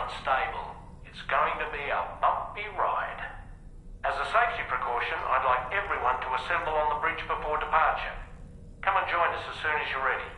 unstable. It's going to be a bumpy ride. As a safety precaution, I'd like everyone to assemble on the bridge before departure. Come and join us as soon as you're ready.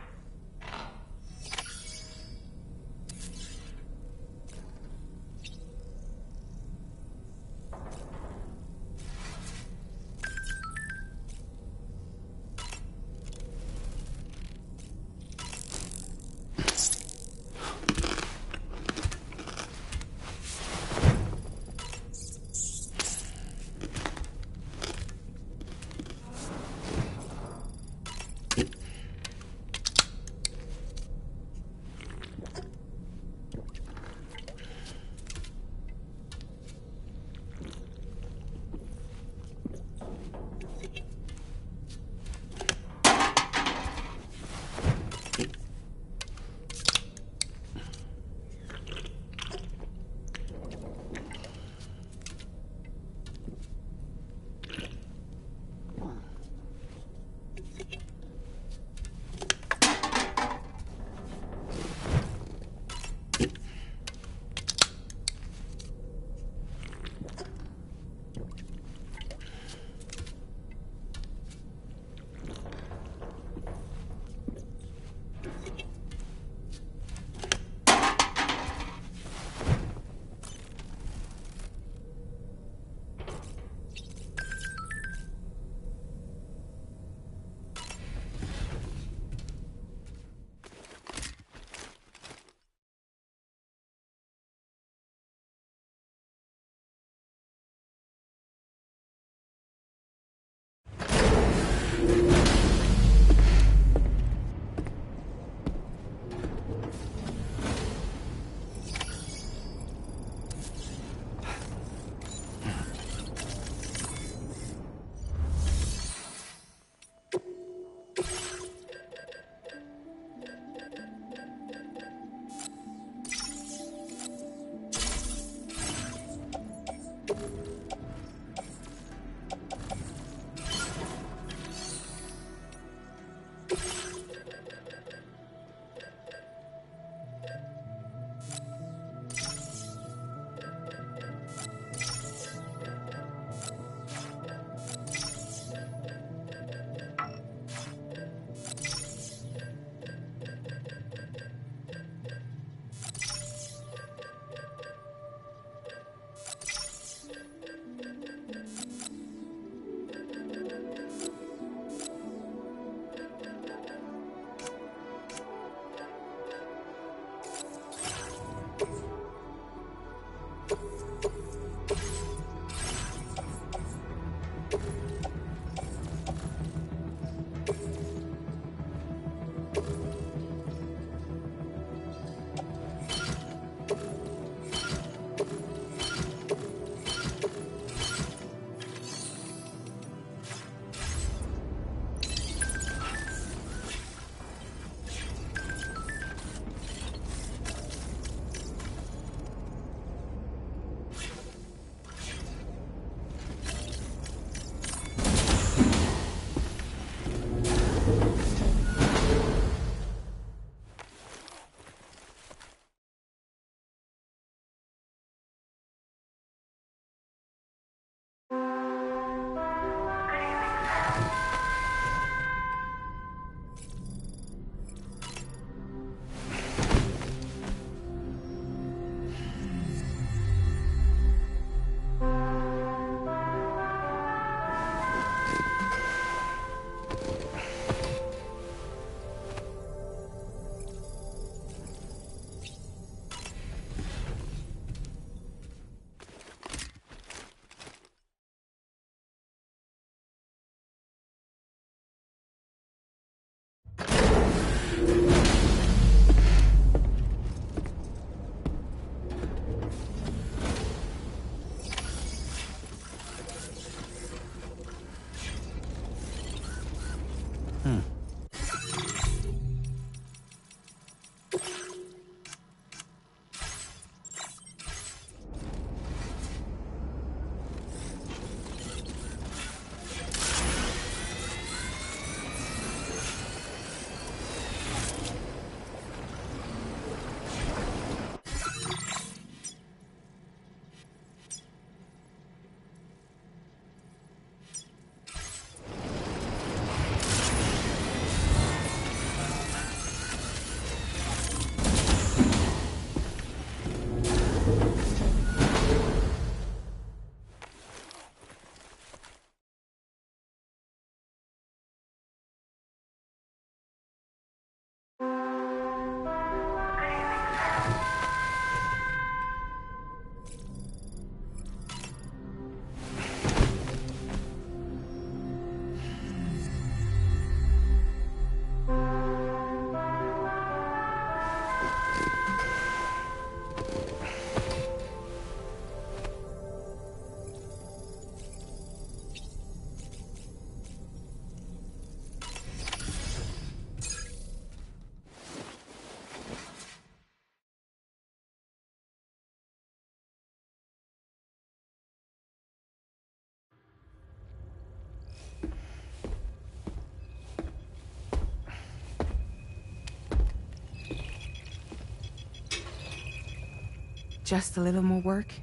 Just a little more work,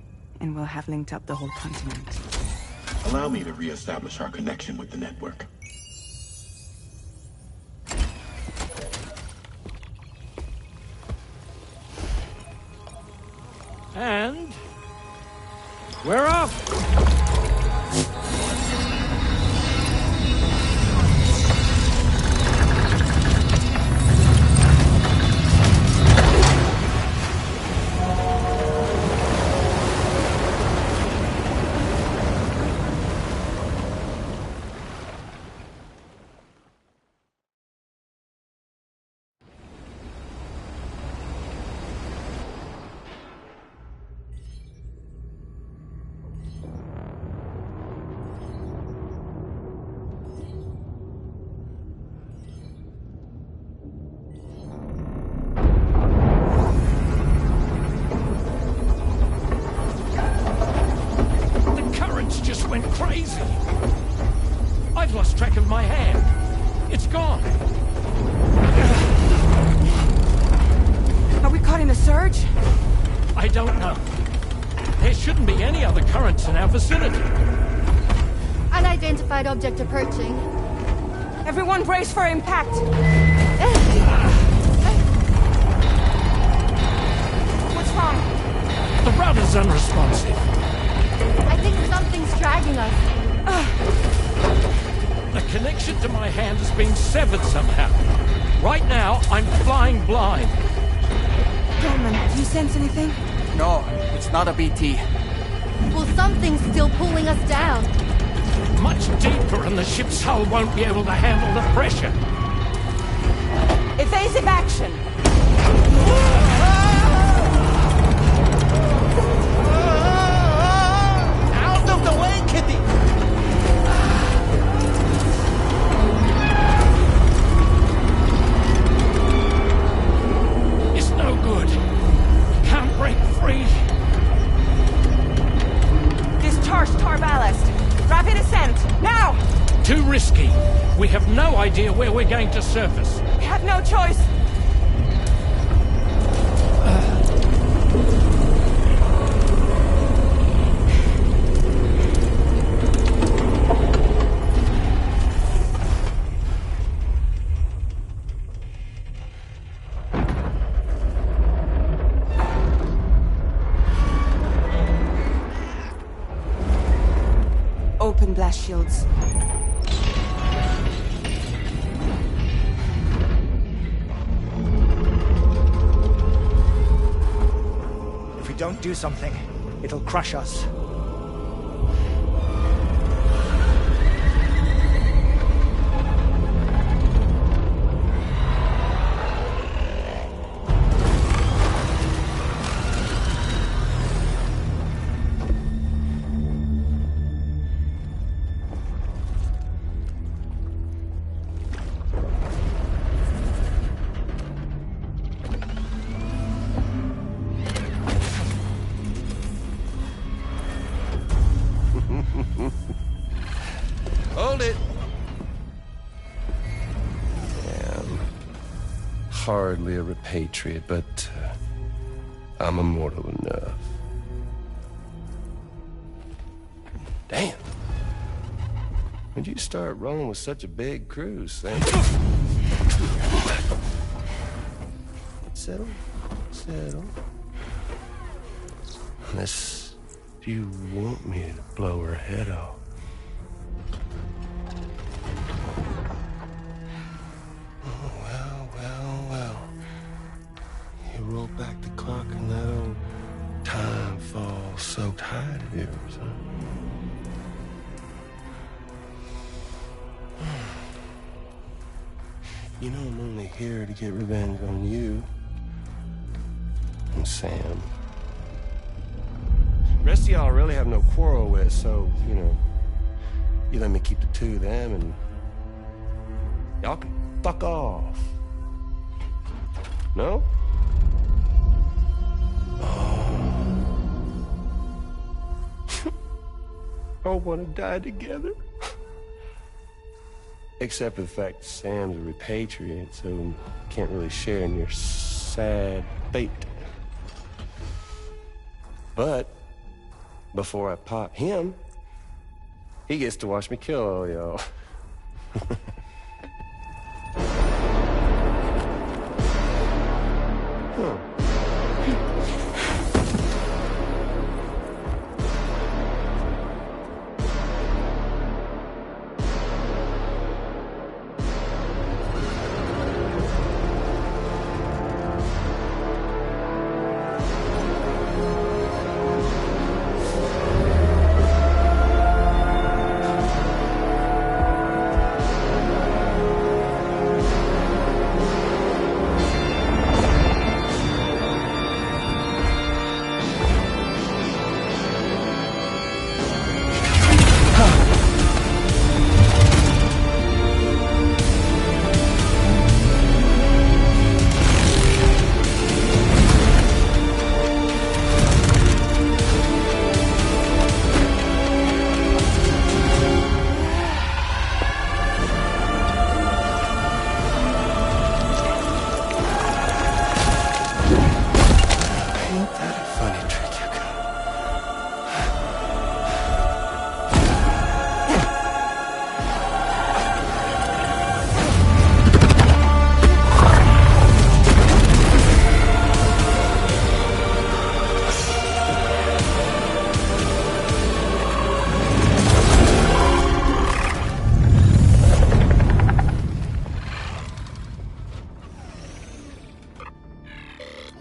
and we'll have linked up the whole continent. Allow me to re-establish our connection with the network. And we're off! Went crazy. I've lost track of my hand. It's gone. Are we caught in a surge? I don't know. There shouldn't be any other currents in our vicinity. Unidentified object approaching. Everyone brace for impact. What's wrong? The rudder's unresponsive. I think something's dragging us. The connection to my hand has been severed somehow. Right now, I'm flying blind. Norman, do you sense anything? No, it's not a BT. Well, something's still pulling us down. Much deeper, and the ship's hull won't be able to handle the pressure. Evasive action! Out of the way, Kitty! It's no good. Can't break free. Discharge tar ballast. Rapid ascent, now! Too risky. We have no idea where we're going to surface. We have no choice. Open blast shields. If we don't do something, it'll crush us. Hold it. I'm hardly a repatriate, but I'm immortal enough. Damn. When'd you start rolling with such a big crew, Sam? Settle. Settle. Unless you want me to blow her head off. Roll back the clock and that old time fall soaked hide of yours, huh? You know I'm only here to get revenge on you and Sam. The rest of y'all I really have no quarrel with, so, you know, you let me keep the two of them and y'all can fuck off. No? All want to die together. Except for the fact that Sam's a repatriate, so can't really share in your sad fate. But before I pop him, he gets to watch me kill all y'all.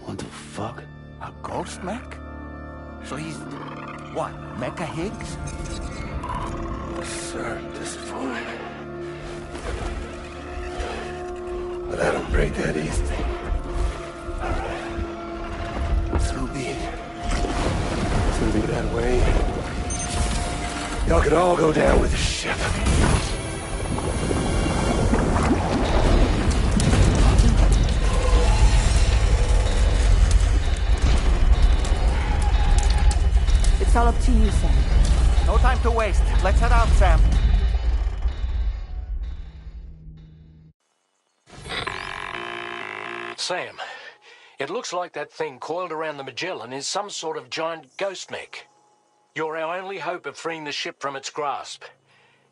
What the fuck? A ghost mech? So he's... what, Mecha Higgs? Sir, at this point. But I don't break that easy. So be it. It's gonna be that way. Y'all could all go down with the ship. It's all up to you, Sam. No time to waste. Let's head out, Sam. Sam, it looks like that thing coiled around the Magellan is some sort of giant ghost mech. You're our only hope of freeing the ship from its grasp.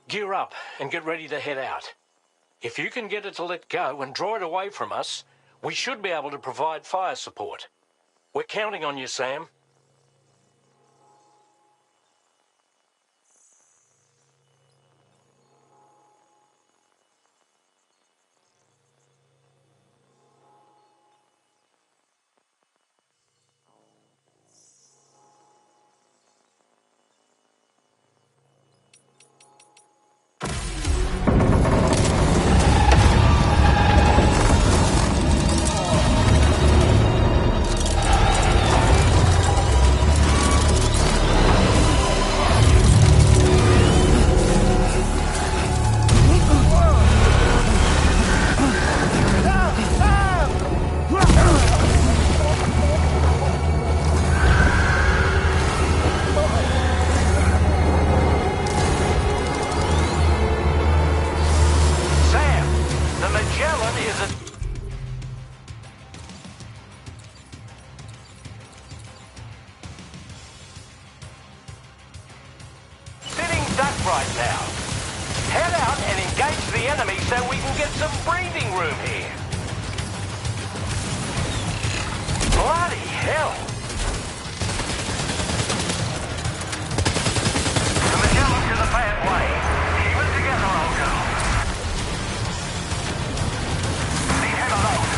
Gear up and get ready to head out. If you can get it to let go and draw it away from us, we should be able to provide fire support. We're counting on you, Sam. Right now. Head out and engage the enemy so we can get some breathing room here. Bloody hell! The Magellan is a bad way. Keep it together, old girl. Leave him alone.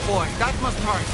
Boy, that must hurt.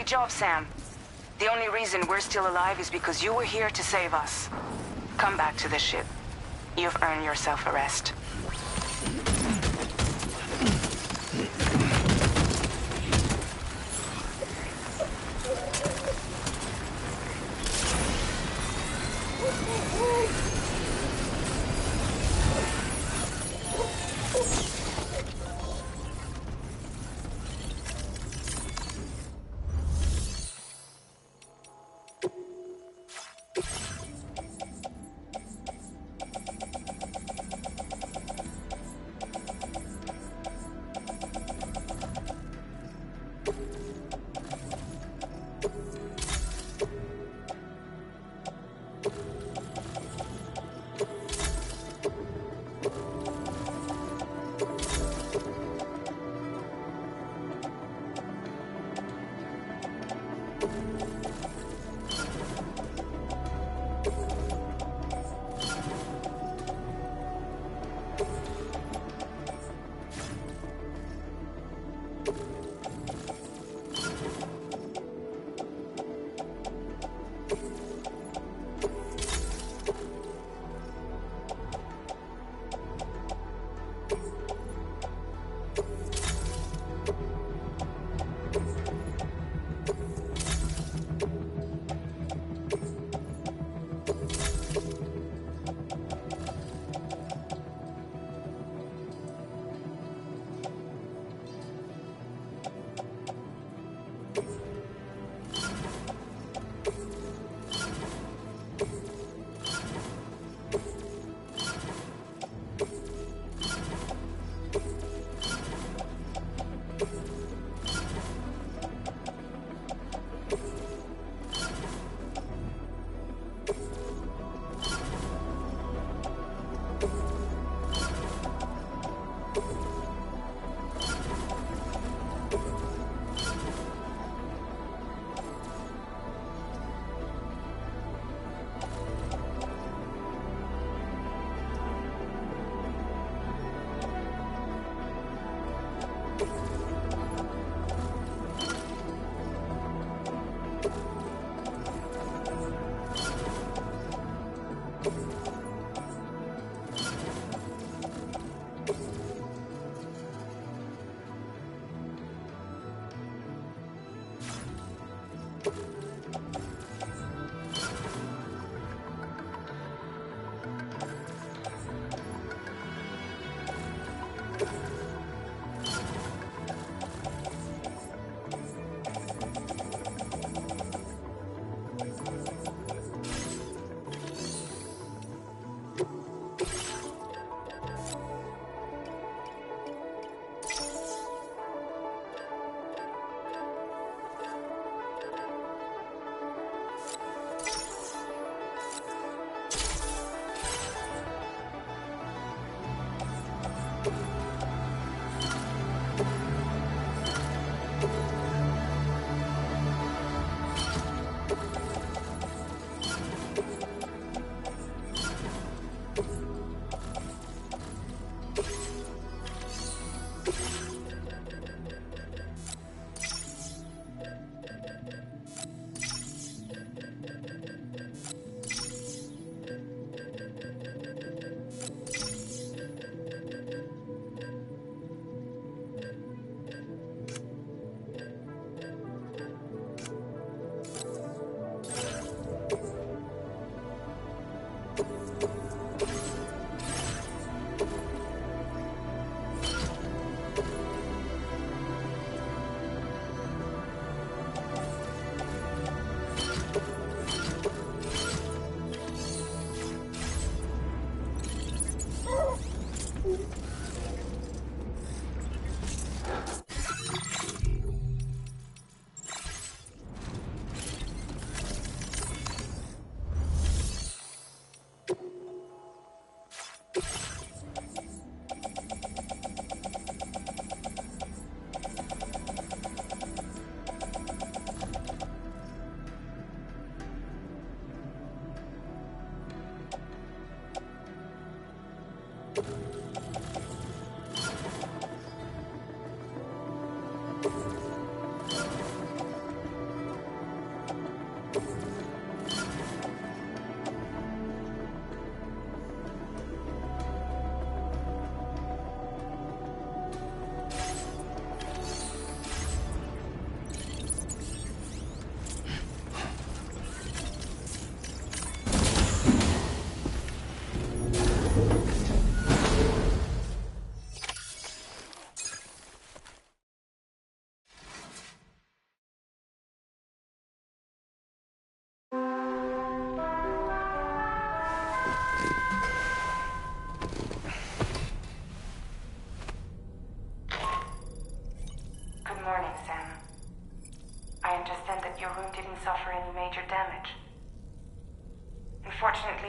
Great job, Sam. The only reason we're still alive is because you were here to save us. Come back to the ship. You've earned yourself a rest.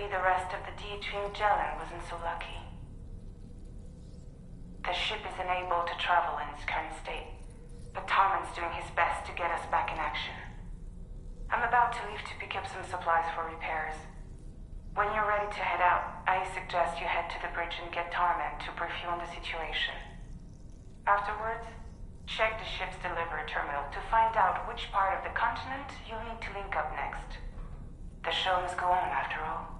Unfortunately, the rest of the D-Tree Magellan wasn't so lucky. The ship is unable to travel in its current state, but Tarman's doing his best to get us back in action. I'm about to leave to pick up some supplies for repairs. When you're ready to head out, I suggest you head to the bridge and get Tarman to brief you on the situation. Afterwards, check the ship's delivery terminal to find out which part of the continent you'll need to link up next. The show must go on, after all.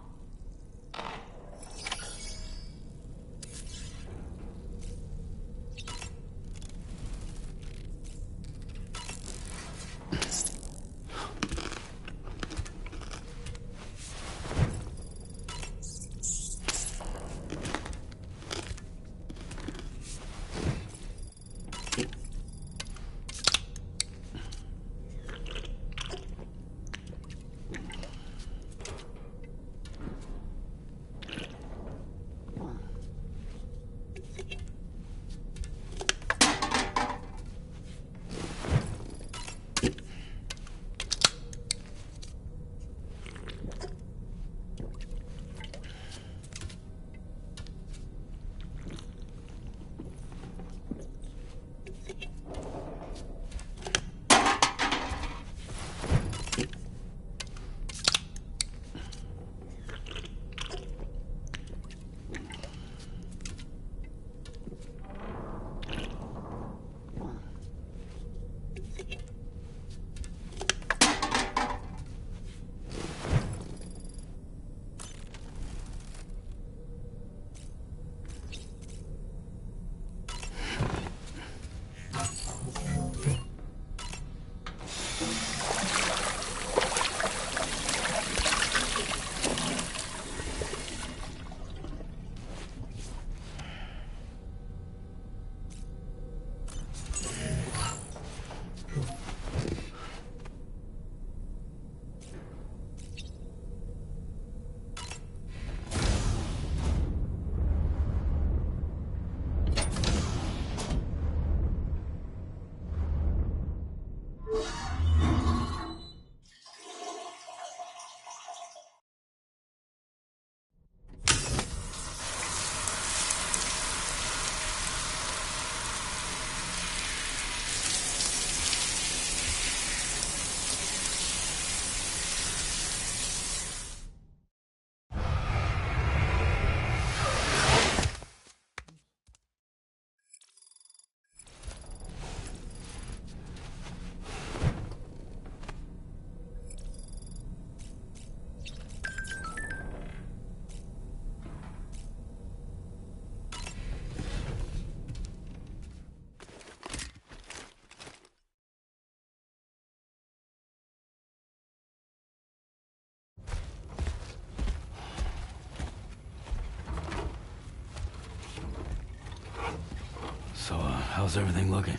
So, how's everything looking?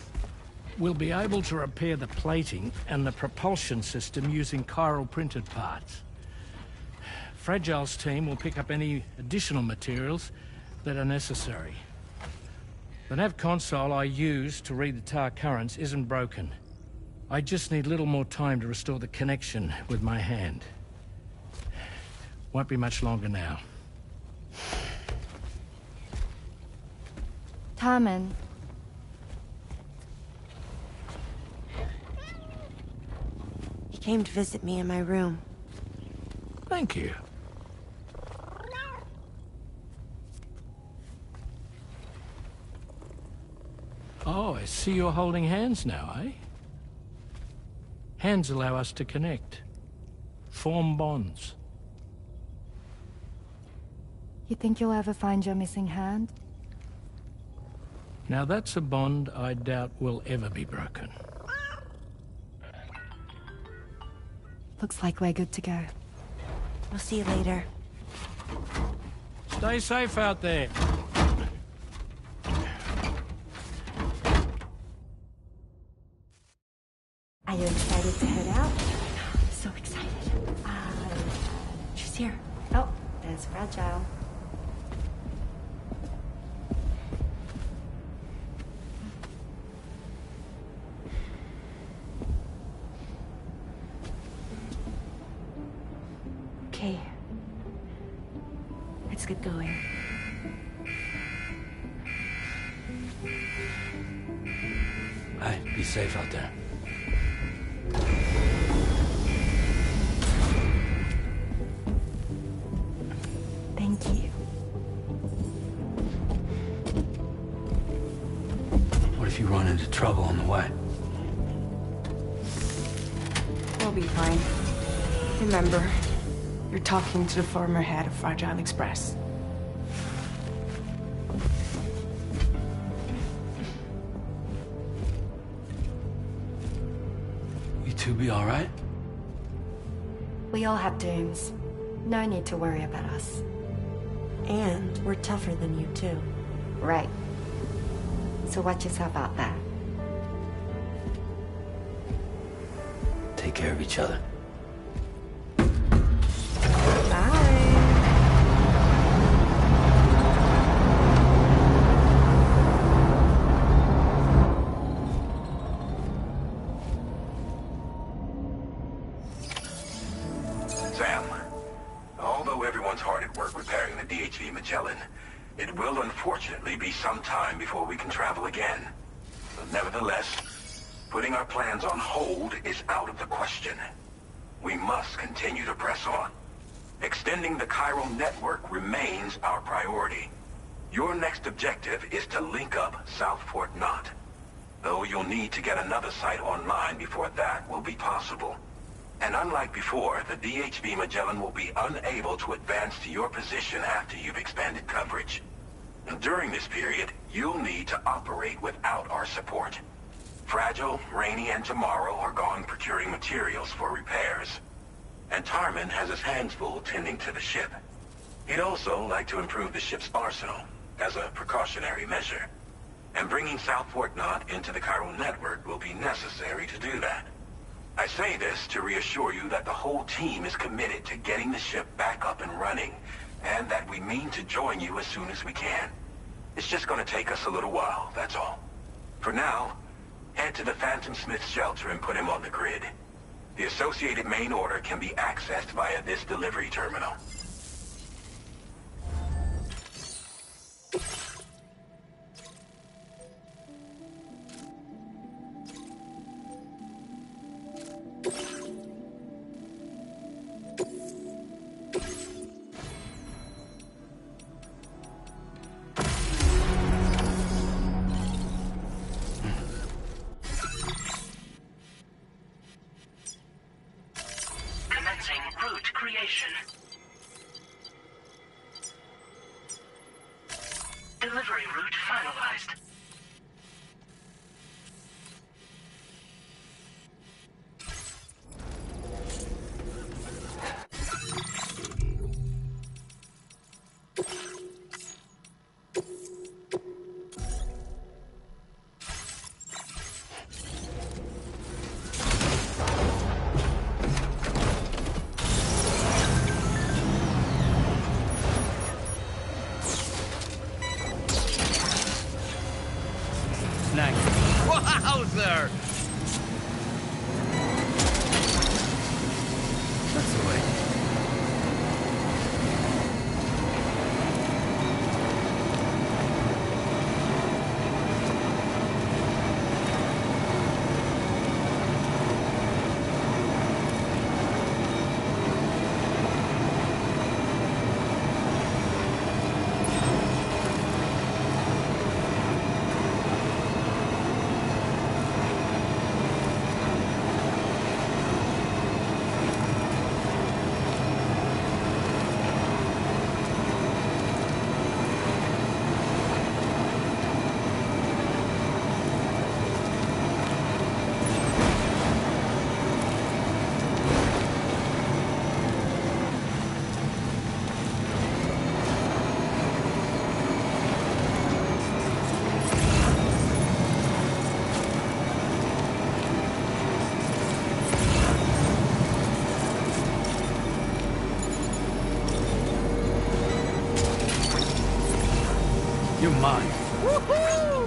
We'll be able to repair the plating and the propulsion system using chiral printed parts. Fragile's team will pick up any additional materials that are necessary. The nav console I use to read the tar currents isn't broken. I just need a little more time to restore the connection with my hand. Won't be much longer now. Tarman. He came to visit me in my room. Thank you. Oh, I see you're holding hands now, eh? Hands allow us to connect. Form bonds. You think you'll ever find your missing hand? Now that's a bond I doubt will ever be broken. Looks like we're good to go. We'll see you later. Stay safe out there. Are you excited to head out? So excited. She's here. Oh, there's Fragile. Okay. Let's get going. Hey, be safe out there. Thank you. What if you run into trouble on the way? We'll be fine. Remember, you're talking to the former head of Fragile Express. You two be all right? We all have dooms. No need to worry about us. And we're tougher than you, too. Right. So watch yourself out there. Take care of each other. Sam, although everyone's hard at work repairing the DHV Magellan, it will unfortunately be some time before we can travel again. But nevertheless, putting our plans on hold is out of the question. We must continue to press on. Extending the chiral network remains our priority. Your next objective is to link up South Fort Knot. Though you'll need to get another site online before that will be possible. And unlike before, the DHV Magellan will be unable to advance to your position after you've expanded coverage. And during this period, you'll need to operate without our support. Fragile, Rainey, and Tomorrow are gone procuring materials for repairs. And Tarman has his hands full tending to the ship. He'd also like to improve the ship's arsenal, as a precautionary measure. And bringing South Fort Knot into the chiral network will be necessary to do that. I say this to reassure you that the whole team is committed to getting the ship back up and running, and that we mean to join you as soon as we can. It's just going to take us a little while, that's all. For now, head to the Phantom Smith shelter and put him on the grid. The associated main order can be accessed via this delivery terminal. Route creation. Delivery route finalized. Wowzer! That's the way. You're mine. Woohoo!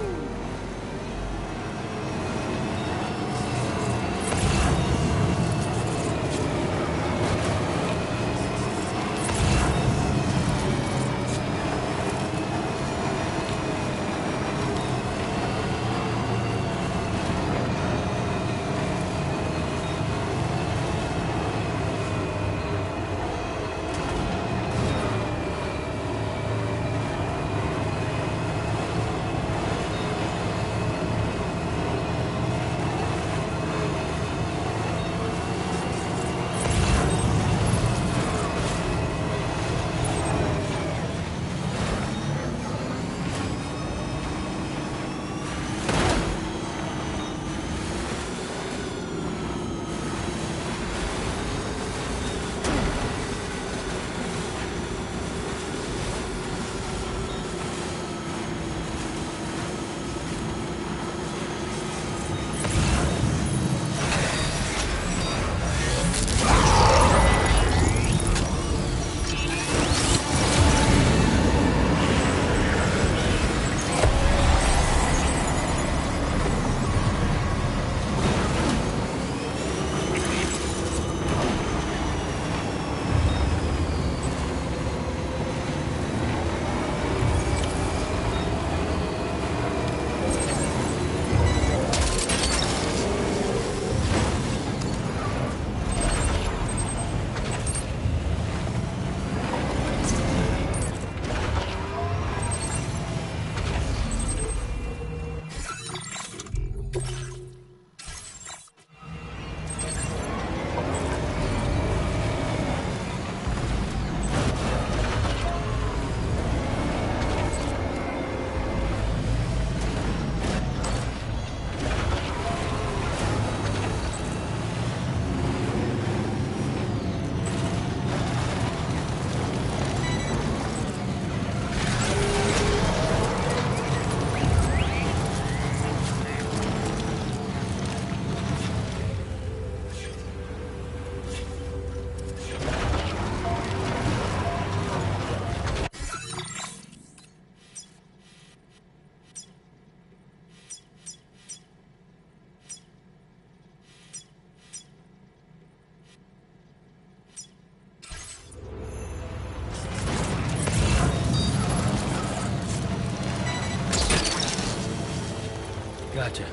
Gotcha.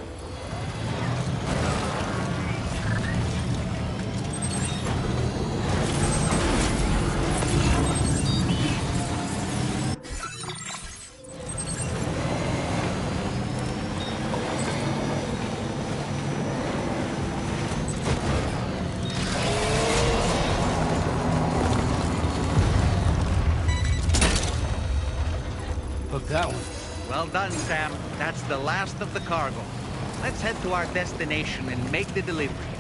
Hook that one. Well done, Sam. That's the last of the cargo. Let's head to our destination and make the delivery.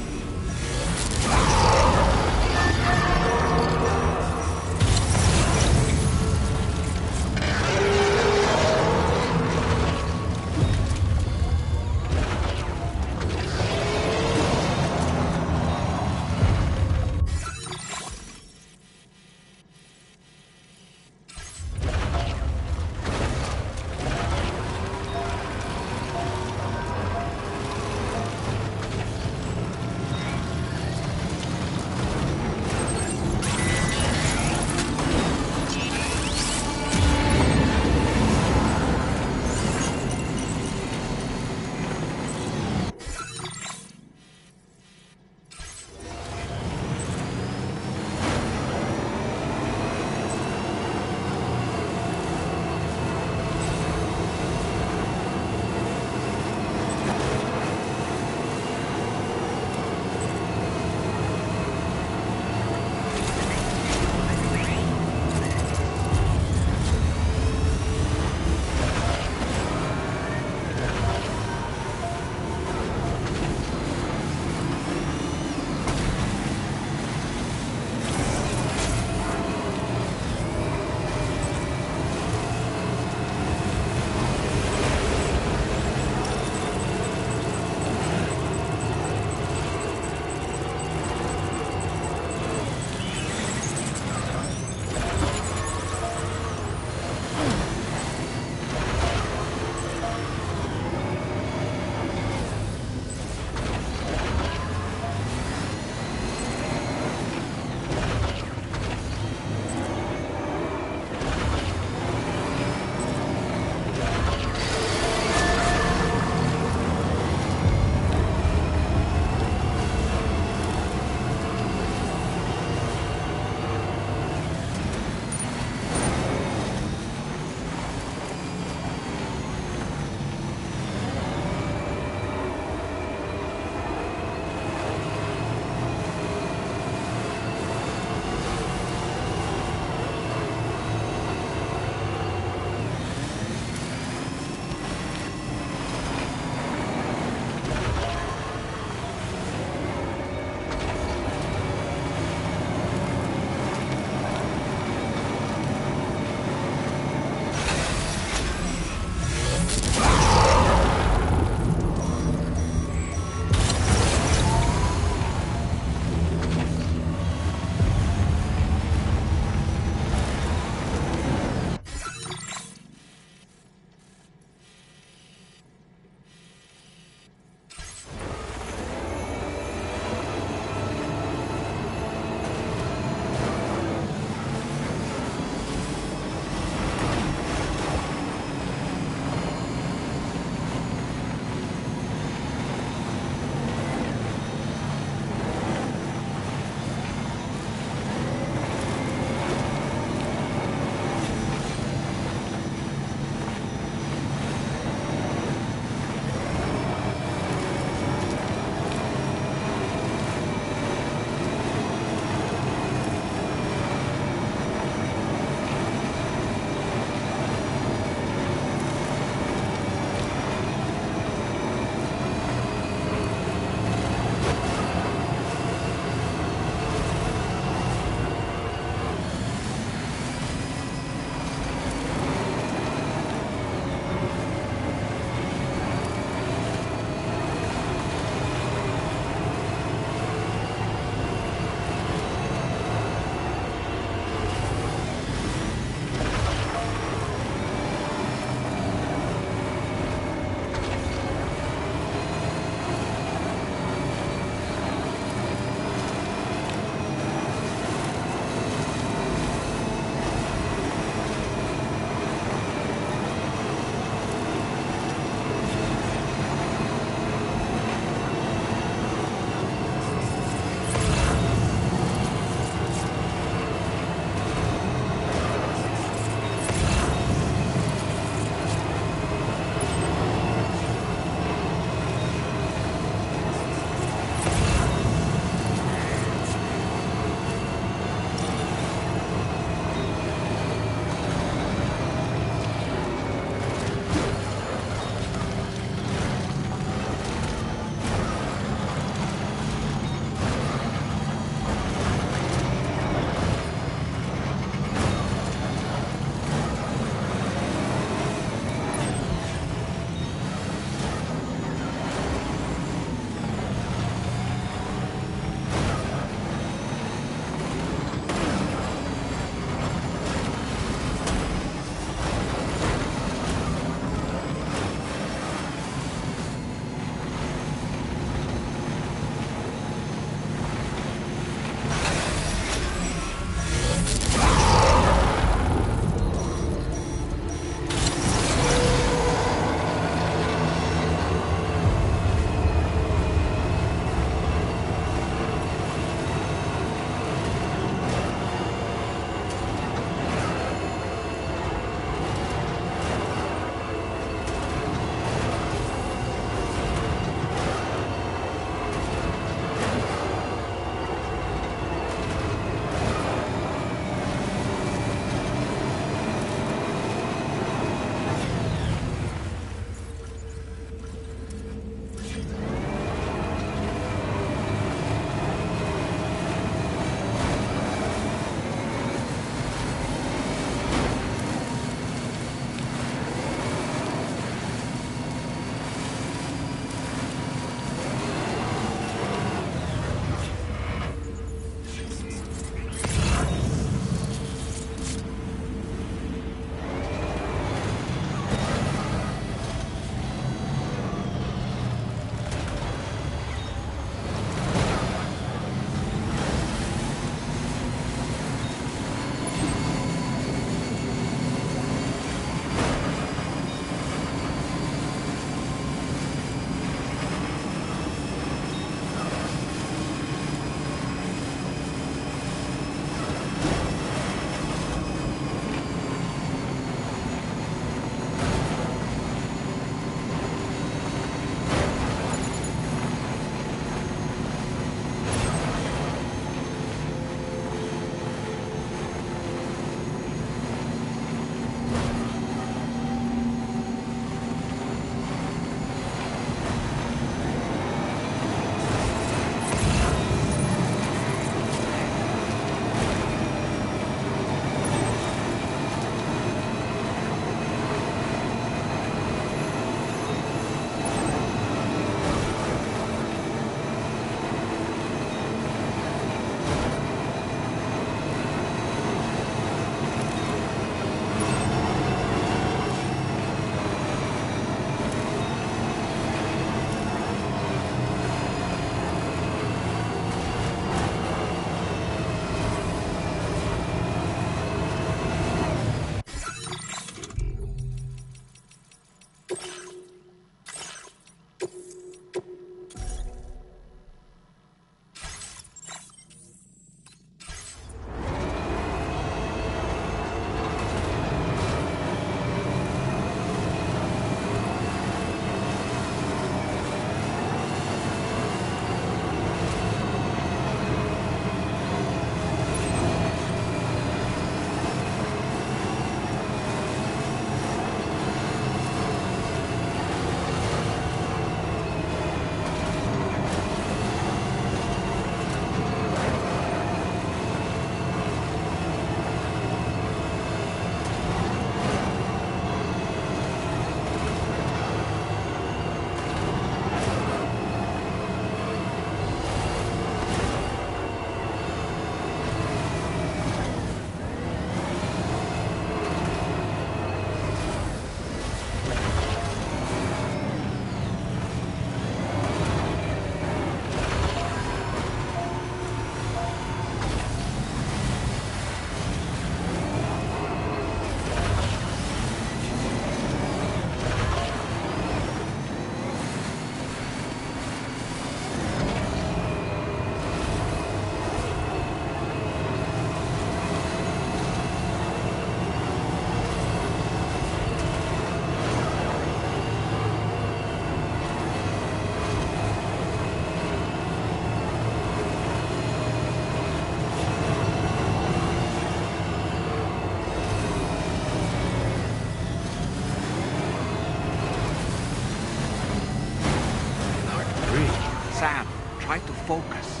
Sam, try to focus.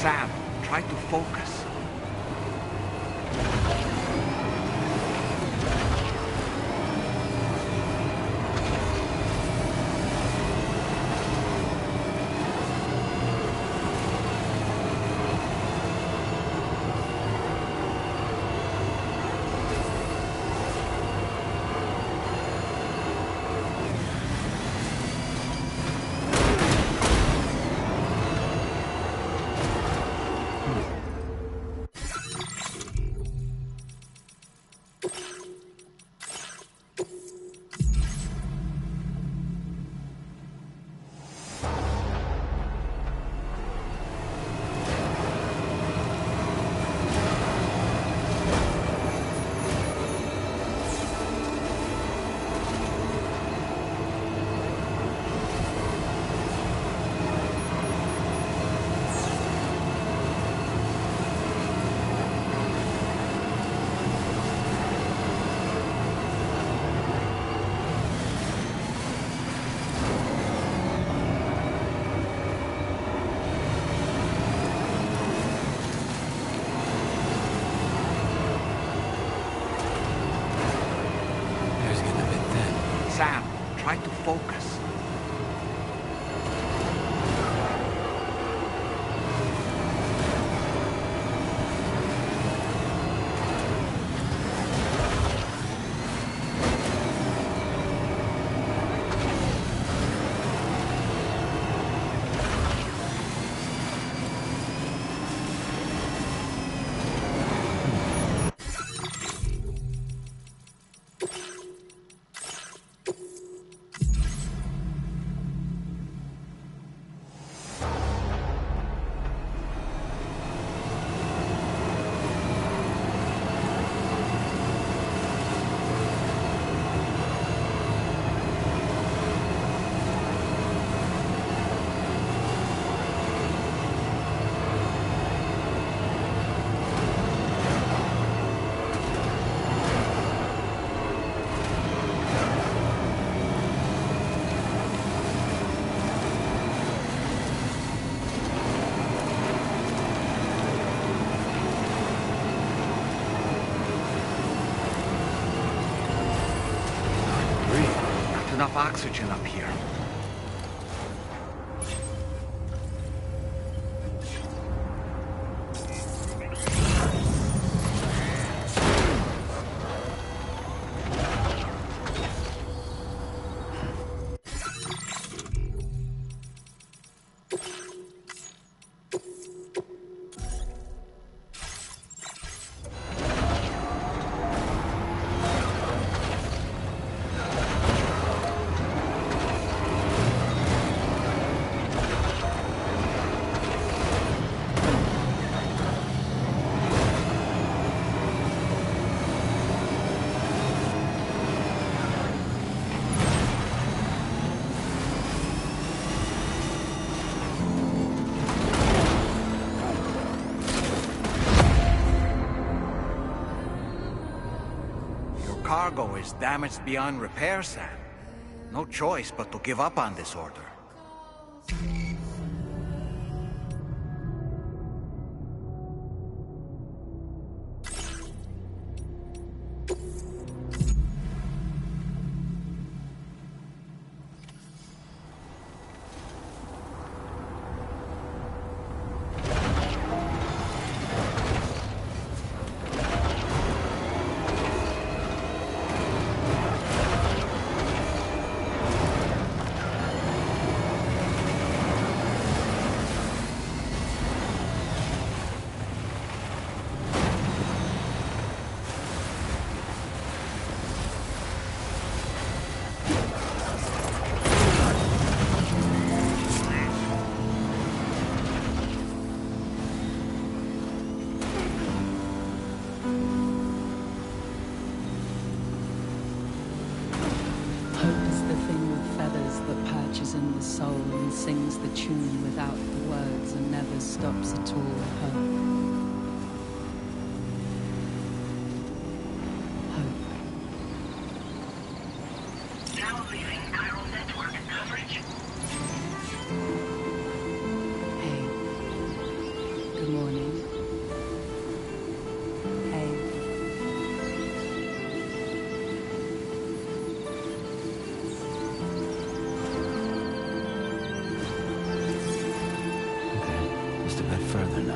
Sam, try to focus. Sam, try to focus. Enough oxygen up here. cargo is damaged beyond repair, Sam. No choice but to give up on this order. In the soul and sings the tune without the words and never stops at all. Hope. Now leaving chiral network coverage. Hey. Good morning. Hey. Just a bit further now.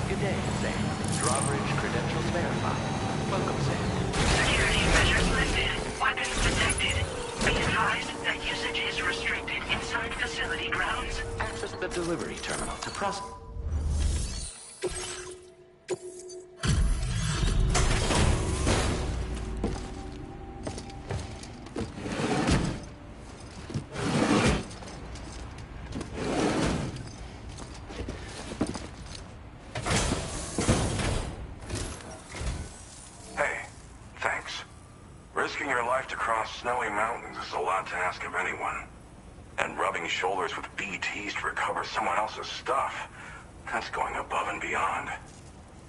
Good day, Sam. Drawbridge credentials verified. Welcome, Sam. Security measures lifted. Weapons detected. Be advised that usage is restricted inside facility grounds. Access the delivery terminal to process. Risking your life to cross snowy mountains is a lot to ask of anyone. And rubbing shoulders with BTs to recover someone else's stuff, that's going above and beyond.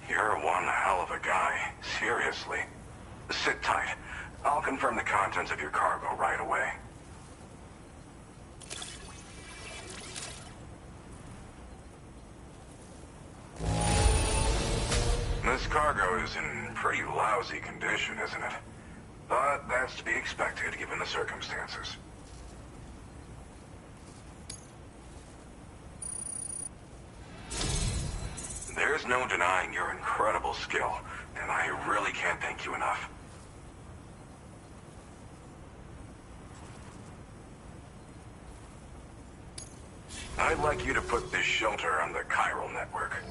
You're one hell of a guy, seriously. Sit tight. I'll confirm the contents of your cargo right away. This cargo is in pretty lousy condition, isn't it? But that's to be expected given the circumstances. There's no denying your incredible skill, and I really can't thank you enough. I'd like you to put this shelter on the chiral network.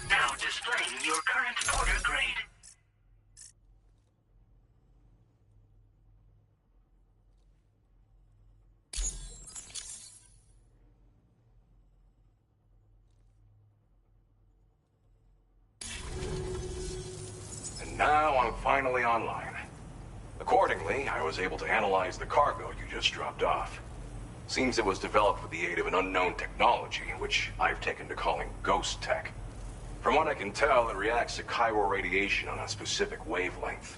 Now displaying your current order grade. And now I'm finally online. Accordingly, I was able to analyze the cargo you just dropped off. Seems it was developed with the aid of an unknown technology, which I've taken to calling ghost tech. From what I can tell, it reacts to chiral radiation on a specific wavelength.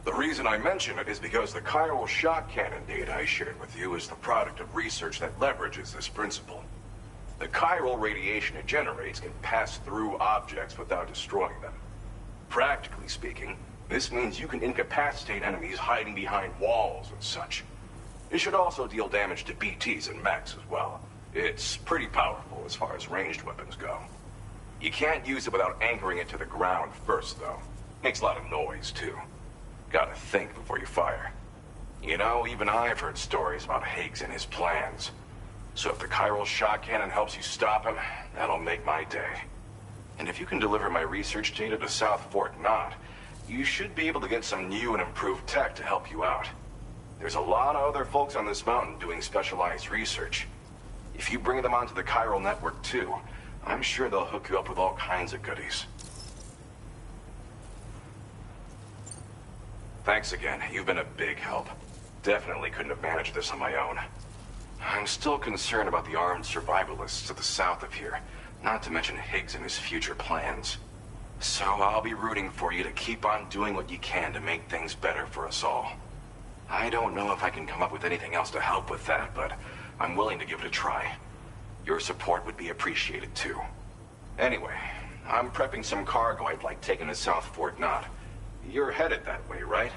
The reason I mention it is because the chiral shock cannon data I shared with you is the product of research that leverages this principle. The chiral radiation it generates can pass through objects without destroying them. Practically speaking, this means you can incapacitate enemies hiding behind walls and such. It should also deal damage to BTs and mechs as well. It's pretty powerful as far as ranged weapons go. You can't use it without anchoring it to the ground first, though. Makes a lot of noise, too. Gotta think before you fire. You know, even I've heard stories about Higgs and his plans. So if the chiral shock cannon helps you stop him, that'll make my day. And if you can deliver my research data to South Fort Knott, you should be able to get some new and improved tech to help you out. There's a lot of other folks on this mountain doing specialized research. If you bring them onto the chiral network too, I'm sure they'll hook you up with all kinds of goodies. Thanks again. You've been a big help. Definitely couldn't have managed this on my own. I'm still concerned about the armed survivalists to the south of here, not to mention Higgs and his future plans. So I'll be rooting for you to keep on doing what you can to make things better for us all. I don't know if I can come up with anything else to help with that, but I'm willing to give it a try. Your support would be appreciated too. Anyway, I'm prepping some cargo I'd like taken to South Fort Knott. You're headed that way, right?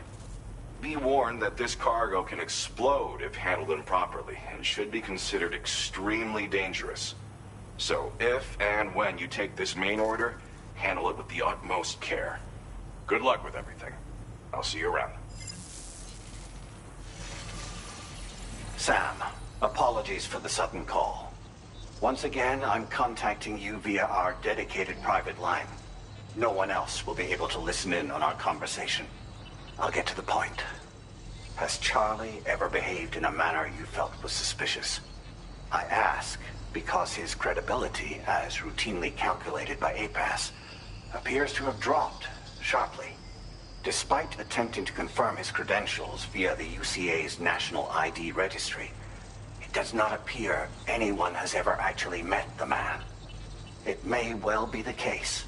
Be warned that this cargo can explode if handled improperly, and should be considered extremely dangerous. So if and when you take this main order, handle it with the utmost care. Good luck with everything. I'll see you around. Sam, apologies for the sudden call. Once again, I'm contacting you via our dedicated private line. No one else will be able to listen in on our conversation. I'll get to the point. Has Charlie ever behaved in a manner you felt was suspicious? I ask because his credibility, as routinely calculated by APAS, appears to have dropped sharply. Despite attempting to confirm his credentials via the UCA's National ID Registry, it does not appear anyone has ever actually met the man. It may well be the case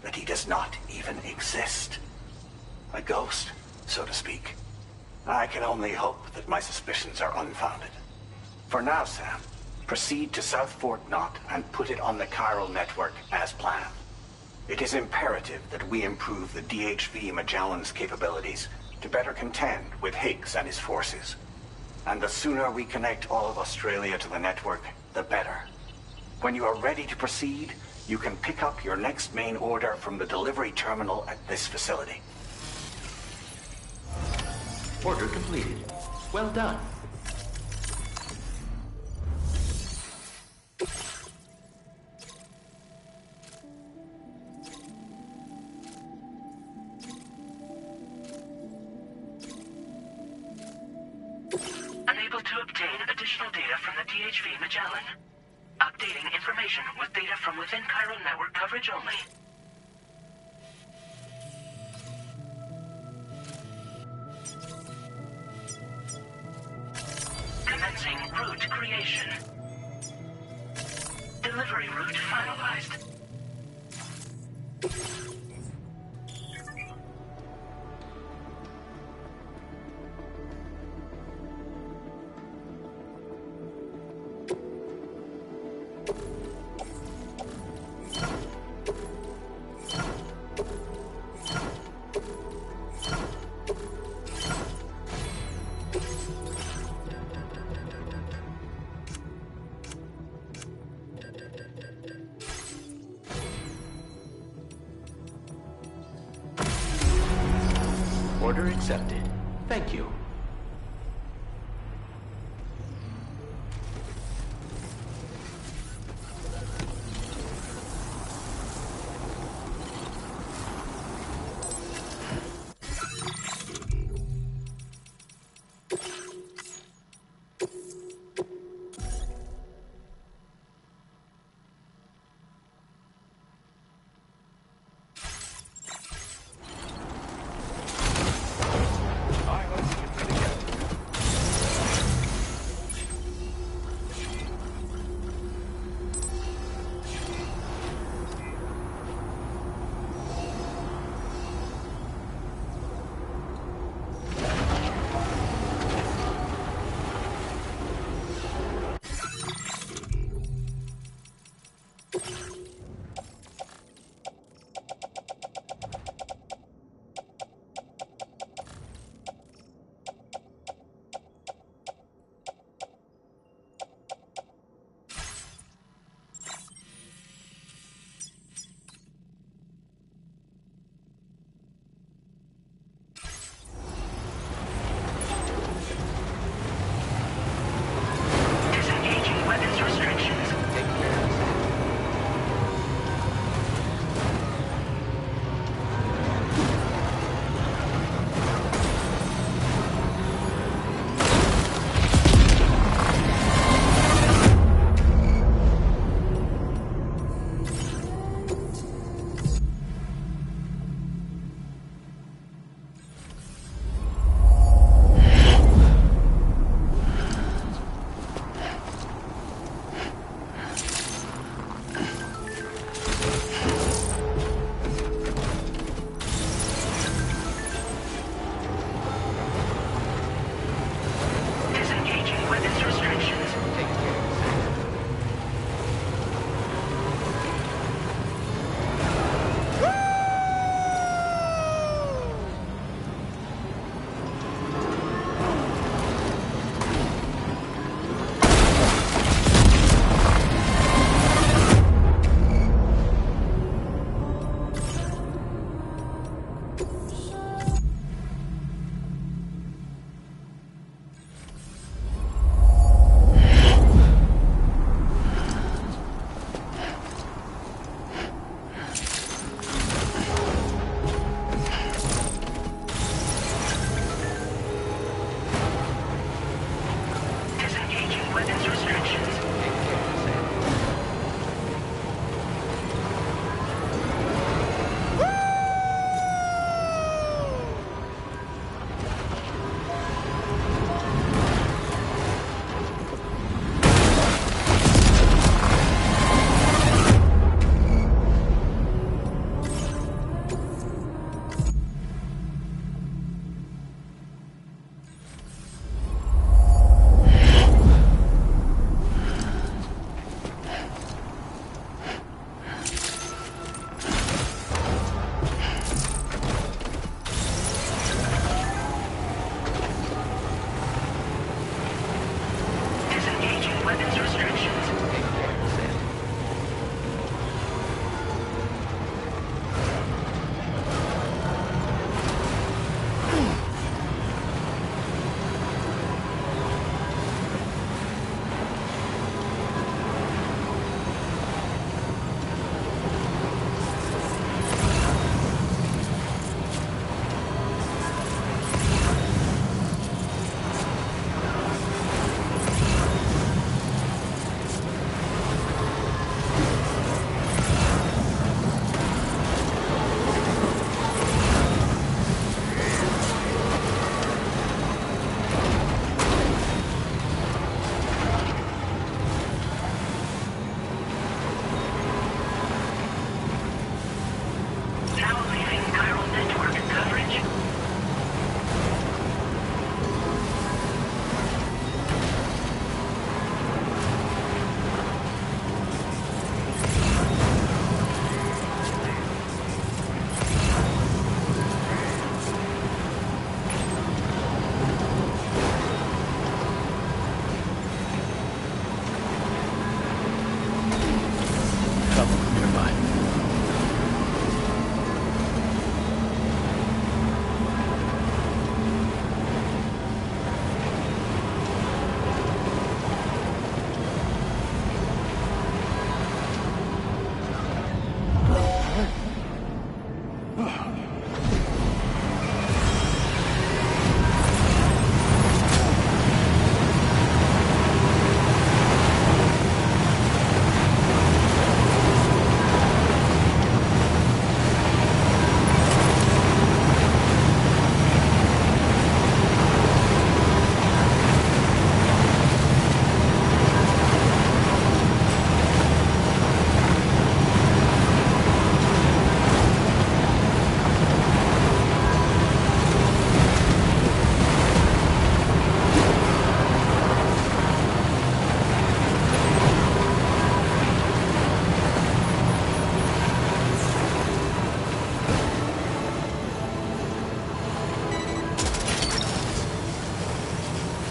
that he does not even exist. A ghost, so to speak. I can only hope that my suspicions are unfounded. For now, Sam, proceed to South Fort Knott and put it on the chiral network as planned. It is imperative that we improve the DHV Magellan's capabilities to better contend with Higgs and his forces. And the sooner we connect all of Australia to the network, the better. When you are ready to proceed, you can pick up your next main order from the delivery terminal at this facility. Order completed. Well done. Unable to obtain additional data from the DHV Magellan. Updating information with data from within chiral network coverage only. Commencing route creation. Delivery route finalized. Order accepted. Thank you.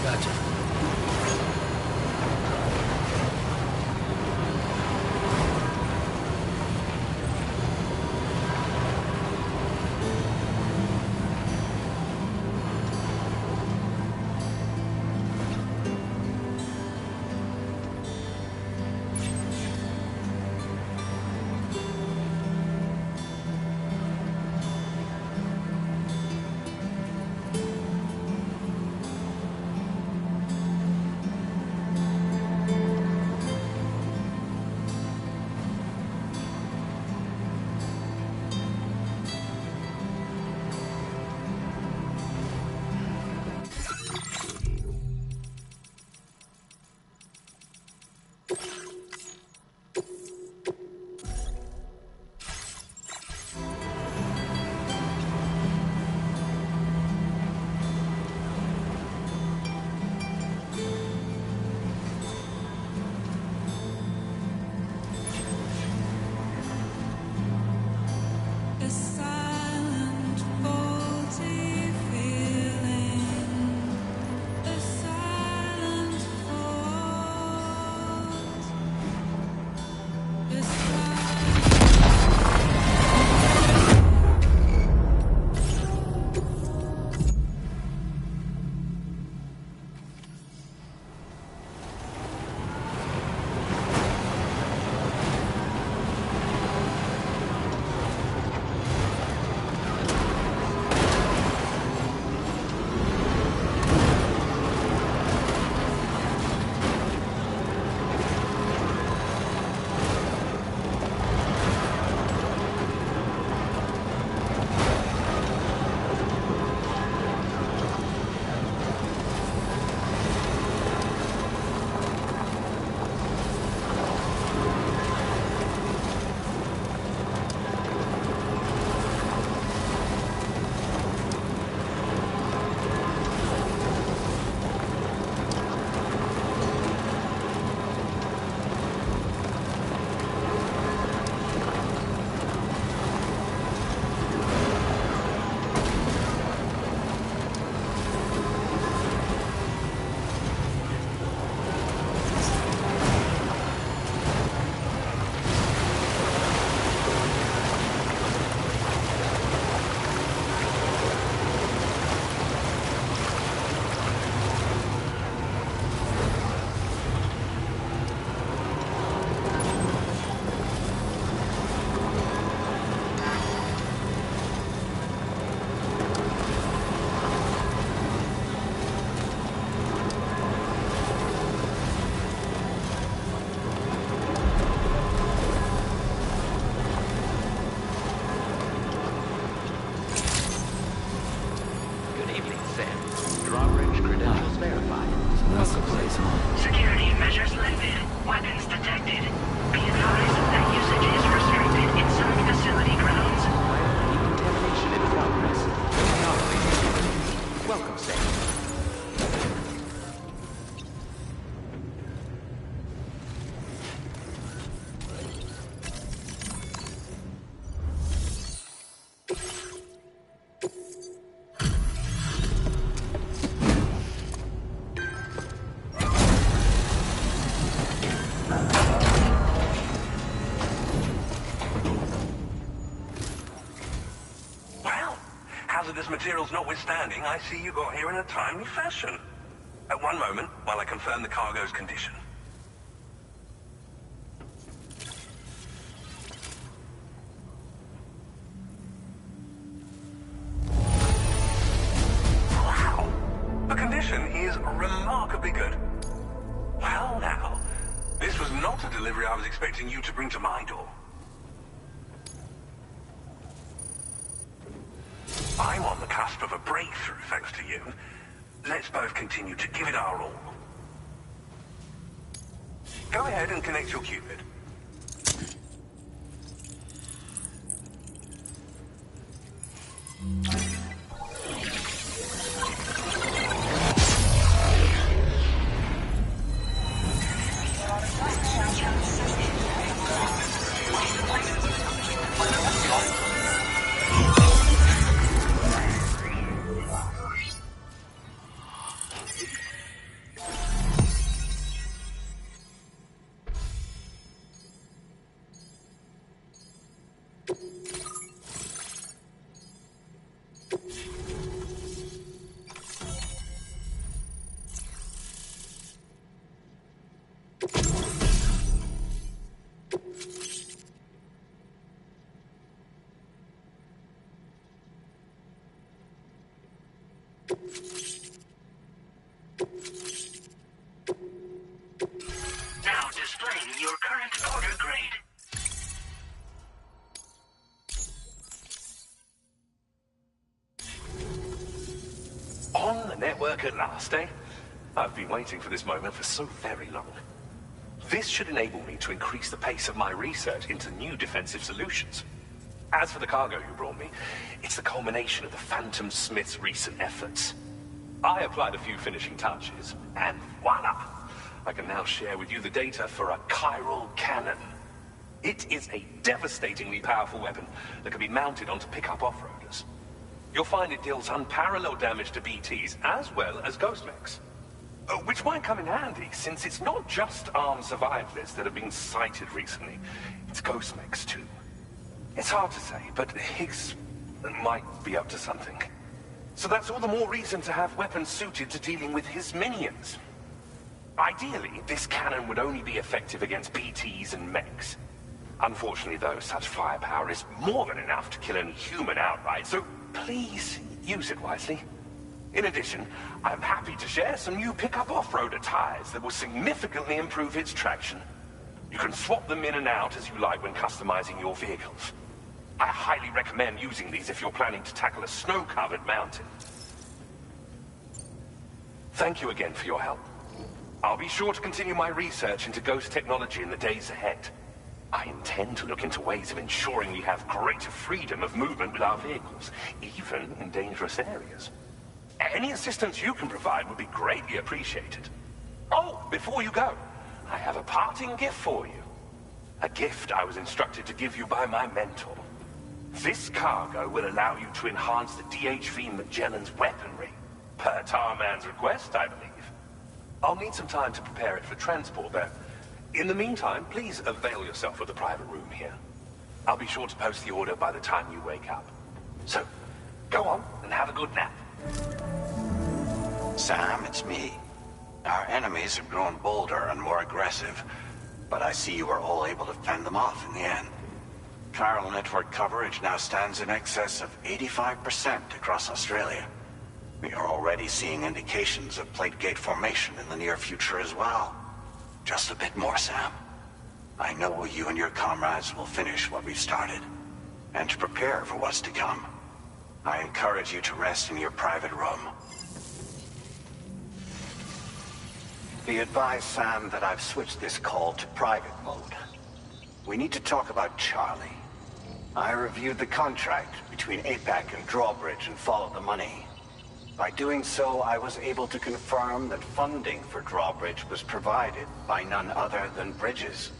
Gotcha. Security measures lifted. Weapons detected. Be advised that usage is restricted in some facility grounds. Decontamination in progress. Welcome, Sam. Hazardous materials notwithstanding, I see you got here in a timely fashion. At one moment, while I confirm the cargo's condition. Wow! The condition is remarkably good. Well now, this was not a delivery I was expecting you to bring to my door. I'm on the cusp of a breakthrough, thanks to you. Let's both continue to give it our all. Go ahead and connect your Cupid. work at last, eh? I've been waiting for this moment for so very long. This should enable me to increase the pace of my research into new defensive solutions. As for the cargo you brought me, it's the culmination of the Phantom Smith's recent efforts. I applied a few finishing touches, and voila! I can now share with you the data for a chiral cannon. It is a devastatingly powerful weapon that can be mounted onto pickup off-roaders. You'll find it deals unparalleled damage to BTs as well as ghost mechs. Which might come in handy, since it's not just armed survivalists that have been sighted recently. It's ghost mechs too. It's hard to say, but Higgs might be up to something. So that's all the more reason to have weapons suited to dealing with his minions. Ideally, this cannon would only be effective against BTs and mechs. Unfortunately, though, such firepower is more than enough to kill any human outright, so please use it wisely. In addition, I'm happy to share some new pickup off-roader tires that will significantly improve its traction. You can swap them in and out as you like when customizing your vehicles. I highly recommend using these if you're planning to tackle a snow-covered mountain. Thank you again for your help. I'll be sure to continue my research into ghost technology in the days ahead. I intend to look into ways of ensuring we have greater freedom of movement with our vehicles, even in dangerous areas. Any assistance you can provide would be greatly appreciated. Oh, before you go, I have a parting gift for you. A gift I was instructed to give you by my mentor. This cargo will allow you to enhance the DHV Magellan's weaponry, per Tarman's request, I believe. I'll need some time to prepare it for transport, though. In the meantime, please avail yourself of the private room here. I'll be sure to post the order by the time you wake up. So, go on and have a good nap. Sam, it's me. Our enemies have grown bolder and more aggressive, but I see you were all able to fend them off in the end. Chiral network coverage now stands in excess of 85% across Australia. We are already seeing indications of plate gate formation in the near future as well. Just a bit more, Sam. I know you and your comrades will finish what we've started, and to prepare for what's to come. I encourage you to rest in your private room. Be advised, Sam, that I've switched this call to private mode. We need to talk about Charlie. I reviewed the contract between APAC and Drawbridge and followed the money. By doing so, I was able to confirm that funding for Drawbridge was provided by none other than Bridges.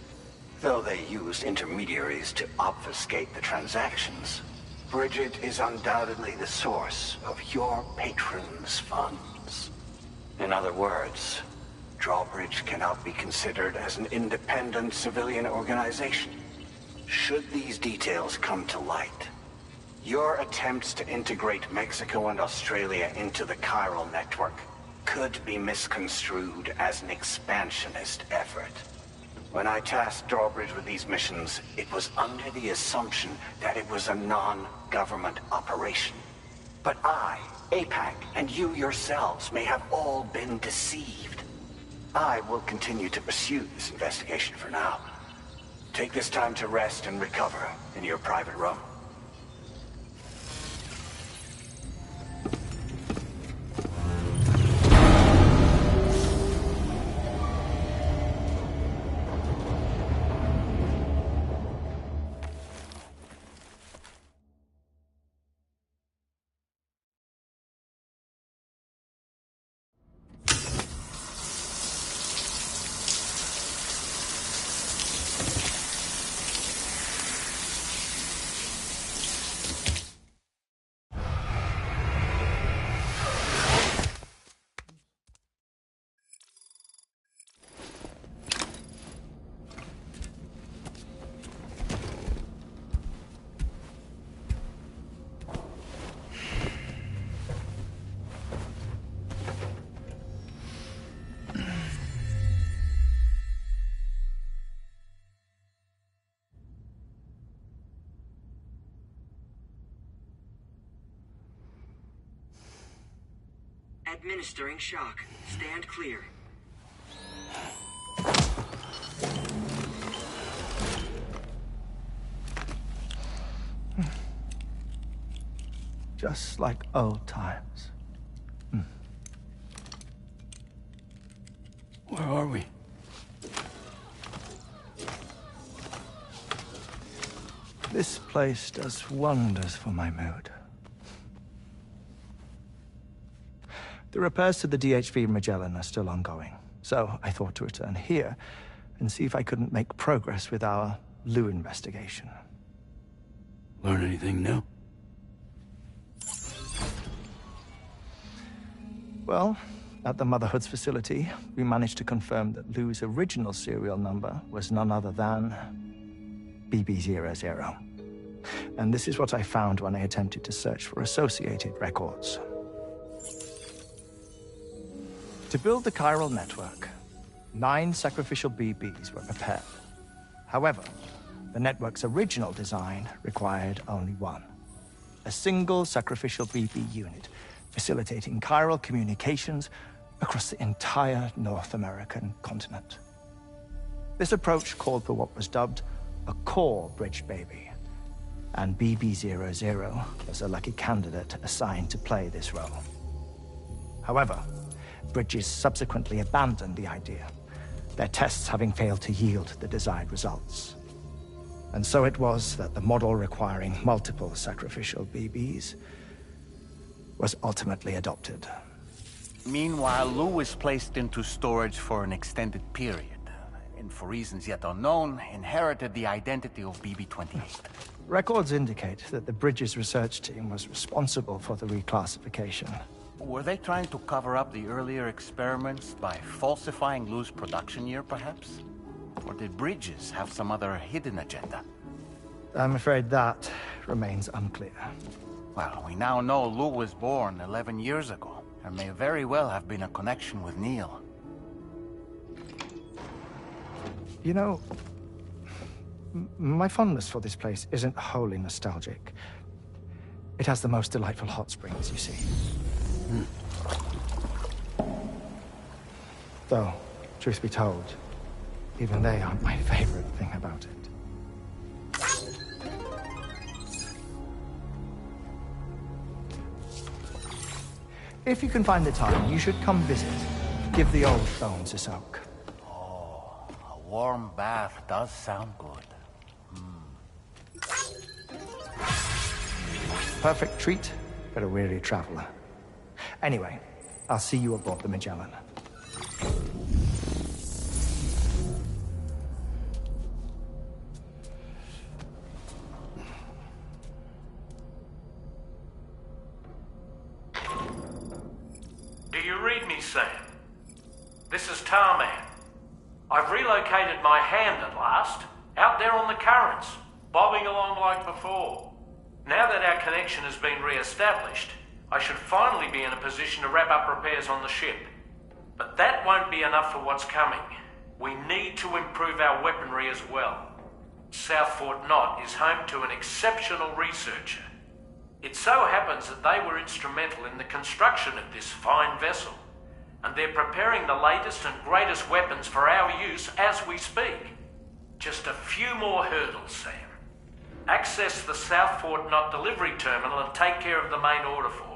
Though they used intermediaries to obfuscate the transactions, Bridget is undoubtedly the source of your patrons' funds. In other words, Drawbridge cannot be considered as an independent civilian organization. Should these details come to light, your attempts to integrate Mexico and Australia into the chiral network could be misconstrued as an expansionist effort. When I tasked Drawbridge with these missions, it was under the assumption that it was a non-government operation. But I, APAC, and you yourselves may have all been deceived. I will continue to pursue this investigation for now. Take this time to rest and recover in your private room. Administering shock. Stand clear. Just like old times. Where are we? This place does wonders for my mood. The repairs to the DHV Magellan are still ongoing, so I thought to return here and see if I couldn't make progress with our Lou investigation. Learn anything new? Well, at the Motherhood's facility, we managed to confirm that Lou's original serial number was none other than BB00. And this is what I found when I attempted to search for associated records. To build the chiral network, 9 sacrificial BBs were prepared. However, the network's original design required only 1. A single sacrificial BB unit, facilitating chiral communications across the entire North American continent. This approach called for what was dubbed a core bridge baby, and BB00 was a lucky candidate assigned to play this role. However, Bridges subsequently abandoned the idea, their tests having failed to yield the desired results. And so it was that the model requiring multiple sacrificial BBs was ultimately adopted. Meanwhile, Lou was placed into storage for an extended period, and for reasons yet unknown, inherited the identity of BB-28. Records indicate that the Bridges research team was responsible for the reclassification. Were they trying to cover up the earlier experiments by falsifying Lou's production year, perhaps? Or did Bridges have some other hidden agenda? I'm afraid that remains unclear. Well, we now know Lou was born 11 years ago. There may very well have been a connection with Neil. You know, my fondness for this place isn't wholly nostalgic. It has the most delightful hot springs, you see. Though, truth be told, even they aren't my favorite thing about it. If you can find the time, you should come visit. Give the old bones a soak. Oh, a warm bath does sound good. Perfect treat for a weary traveler. Anyway, I'll see you aboard the Magellan. Do you read me, Sam? This is Tarman. I've relocated my hand at last, out there on the currents, bobbing along like before. Now that our connection has been re-established, I should finally be in a position to wrap up repairs on the ship. But that won't be enough for what's coming. We need to improve our weaponry as well. South Fort Knott is home to an exceptional researcher. It so happens that they were instrumental in the construction of this fine vessel, and they're preparing the latest and greatest weapons for our use as we speak. Just a few more hurdles, Sam. Access the South Fort Knott delivery terminal and take care of the main order for